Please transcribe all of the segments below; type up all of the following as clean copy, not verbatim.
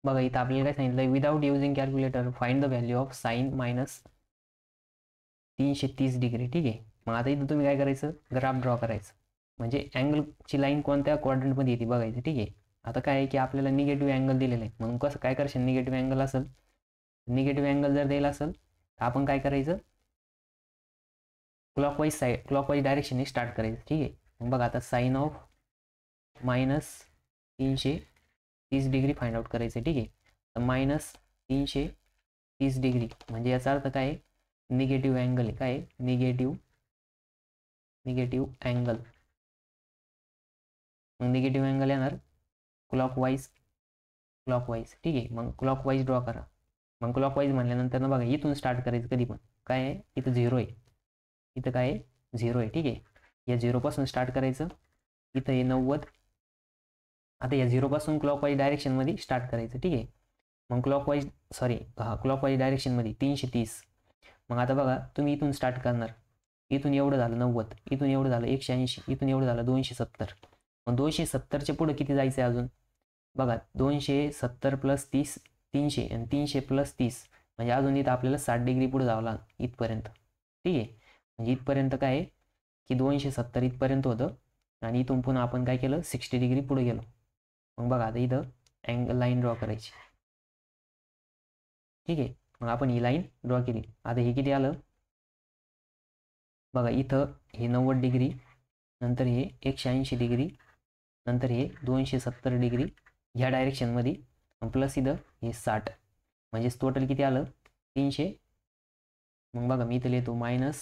बघा इथं आपल्याला काय सांगितलं, without using calculator find the value of sine minus 330 degree. ठीक आहे. मग आता इथं तुम्ही काय करायचं, ग्राफ ड्रॉ करायचं, म्हणजे अँगलची लाईन कोणत्या क्वाड्रंटमध्ये येते बघायचं. ठीक आहे. आता काय आहे की आपल्याला निगेटिव्ह अँगल दिलेला आहे, म्हणून कसं काय करशील, निगेटिव्ह अँगल असेल, निगेटिव्ह अँगल जर द्यायला असेल तर आपण काय करायचं, क्लॉकवाईज डायरेक्शनने स्टार्ट करायचं. ठीक आहे. मग बघा आता sine of minus 330 degree find out करायचं. ठीक आहे. तर मायनस 330 डिग्री म्हणजे याचा अर्थ काय आहे, निगेटिव्ह अँगल आहे. काय निगेटिव्ह अँगल. मग निगेटिव्ह अँगल येणार क्लॉकवाईज. ठीक आहे. मग क्लॉकवाईज ड्रॉ करा. मग क्लॉकवाईज म्हणल्यानंतर ना बघा इथून स्टार्ट करायचं कधी पण. काय आहे इथं 0 आहे, इथं काय आहे 0 आहे. ठीक आहे. या 0 पासून स्टार्ट करायचं, इथं हे 90. आता या 0 पासून क्लॉकवाईज डायरेक्शनमध्ये स्टार्ट करायचं. ठीक आहे. मग क्लॉकवाईज डायरेक्शनमध्ये 330. मग आता बघा तुम्ही इथून स्टार्ट करणार, इथून एवढं झालं 90, इथून एवढं झालं 180, इथून एवढं झालं 270. मग 270च्या पुढे किती जायचं आहे अजून, बघा 270 प्लस 30 300 आणि 300 प्लस 30 म्हणजे अजून इथं आपल्याला 60 डिग्री पुढे जावं लागलं इथपर्यंत. ठीक आहे. म्हणजे इथपर्यंत काय आहे की 270 इथपर्यंत होतं आणि इथून पुन्हा आपण काय केलं 60 डिग्री पुढे गेलो. मग बघा आता इथं अँगल लाईन ड्रॉ करायची. ठीक आहे. मग आपण ही लाईन ड्रॉ केली. आता हे किती आलं बघा, इथं हे 90 डिग्री, नंतर हे 180 डिग्री, नंतर हे 270 डिग्री ह्या डायरेक्शनमध्ये, प्लस इथं हे 60 म्हणजेच टोटल किती आलं 300. मग बघा मी इथं लिहितो minus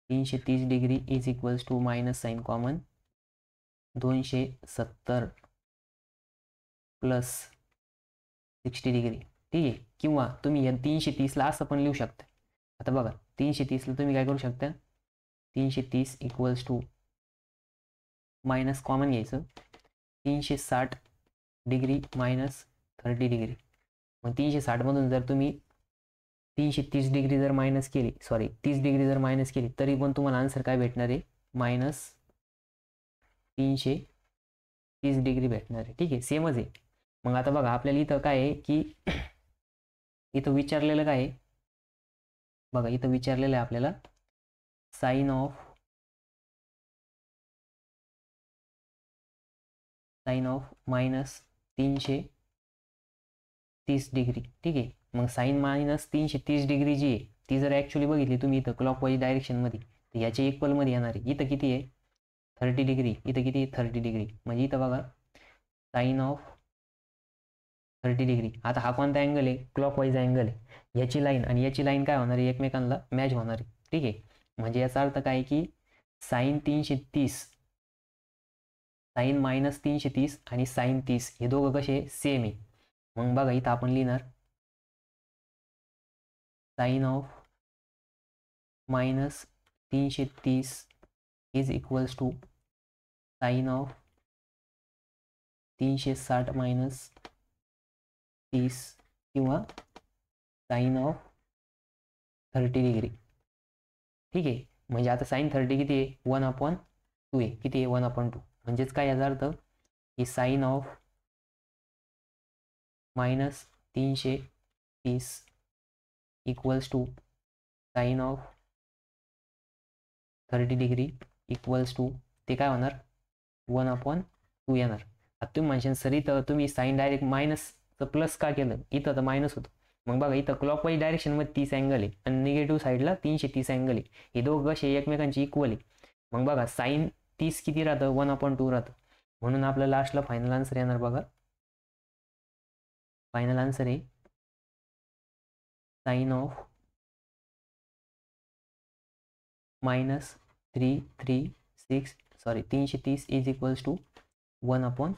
330 degree is equals to minus sine common 270 plus 60 degree. ठीक आहे. किंवा तुम्ही या 330ला असं पण लिहू शकता. आता बघा 330ला तुम्ही काय करू शकता, 330 इक्वल्स टू मायनस कॉमन घ्यायचं 360 डिग्री मायनस 30 डिग्री. मग 360 मधून जर तुम्ही 330 डिग्री जर मायनस केली, 30 डिग्री जर मायनस केली तरी पण तुम्हाला आन्सर काय भेटणार आहे, मायनस 330 डिग्री भेटणार आहे. ठीक आहे. सेमच आहे. मग आता बघा आपल्याला इथं काय आहे की इथं विचारलेलं काय आहे बघा, इथं विचारलेलं आहे आपल्याला साइन ऑफ मायनस 330 डिग्री. ठीक आहे. मग साइन मायनस 330 डिग्री जी आहे ती जर ॲक्च्युली बघितली तुम्ही इथं क्लॉकवाईज डायरेक्शनमध्ये तर याच्या इक्वलमध्ये येणार आहे. इथं किती आहे 30 डिग्री, इथं किती आहे 30 डिग्री. म्हणजे इथं बघा साइन ऑफ 30 डिग्री. आता हा कोणता अँगल आहे, क्लॉकवाईज अँगल आहे. याची लाईन आणि याची लाईन काय होणार आहे, एकमेकांना मॅच होणार आहे. ठीक आहे. म्हणजे याचा अर्थ काय की साइन 330, साइन मायनस 330 आणि साइन 30 हे दोघं कसे सेम आहे. मग बघा इथं आपण लिहिणार sine of minus 330 is equals to sine of 360 minus 30 किंवा साइन ऑफ 30 डिग्री. ठीक आहे. म्हणजे आता साइन 30 किती आहे 1/2 आहे. किती आहे 1/2. म्हणजेच काय याचा अर्थ की sine of minus 330 equals to sine of 30 degree equals to ते काय होणार 1/2 येणार. आता तुम्ही म्हणशाल सर इथं तुम्ही साइन डायरेक्ट मायनसचं प्लस का केलं, इथं तर मायनस होतं. मग बघा इथं क्लॉकवाईज डायरेक्शनमध्ये 30 अँगल आहे आणि निगेटिव्ह साईडला 330 अँगल आहे. हे दोघं कसे एकमेकांची इक्वल आहे. मग बघा साइन 30 किती राहतं 1/2 राहतं. म्हणून आपलं लास्टला फायनल आन्सर येणार बघा, फायनल आन्सर आहे sine of minus 330 is equals to 1/2.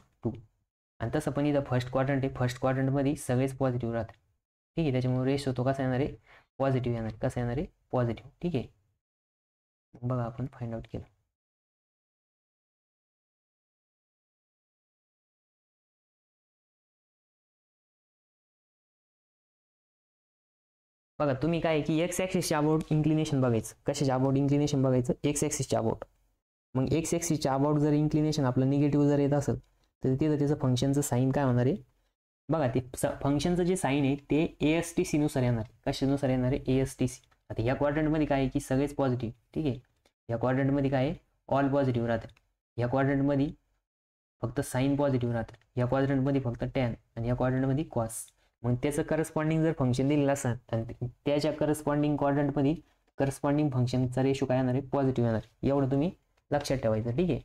आणि तसं पण इथं फर्स्ट क्वाड्रंट आहे, फर्स्ट क्वाड्रंटमध्ये सगळेच पॉझिटिव्ह राहतात. ठीक आहे. त्याच्यामुळे रेशो तो कसा येणार आहे पॉझिटिव्ह येणार. कसा येणार आहे पॉझिटिव्ह. ठीक आहे. बघा आपण फाइंड आउट केलं. बघा तुम्ही काय की एक्स ॲक्सिसच्या अबाउट इन्क्लिनेशन बघायचं. कशाच्या अबाउट इन्क्लिनेशन बघायचं, एक्स ॲक्सिसच्या अबाउट. मग एक्स ॲक्सिसच्या अबाउट जर इन्क्लिनेशन आपलं निगेटिव्ह जर येत असेल तर तिथं त्याचं फंक्शनचं साईन काय होणार आहे बघा ते फंक्शनचं जे साईन आहे ते ASTC नुसार येणार. कशानुसार येणार आहे? ASTC. आता ह्या क्वाड्रंटमध्ये काय आहे की सगळेच पॉझिटिव्ह. ठीक आहे. या क्वाड्रंटमध्ये काय आहे? ऑल पॉझिटिव्ह राहतं. या क्वाड्रंटमध्ये फक्त साईन पॉझिटिव्ह राहतं. या क्वाड्रंटमध्ये फक्त टॅन आणि या क्वाड्रंटमध्ये कॉस. मग त्याचं करस्पॉन्डिंग जर फंक्शन दिलेलं असेल आणि त्याच्या करस्पॉन्डिंग क्वाड्रंटमध्ये करस्पॉन्डिंग फंक्शनचा रेशो काय येणार आहे? पॉझिटिव्ह येणार. एवढं तुम्ही लक्षात ठेवायचं. ठीक आहे.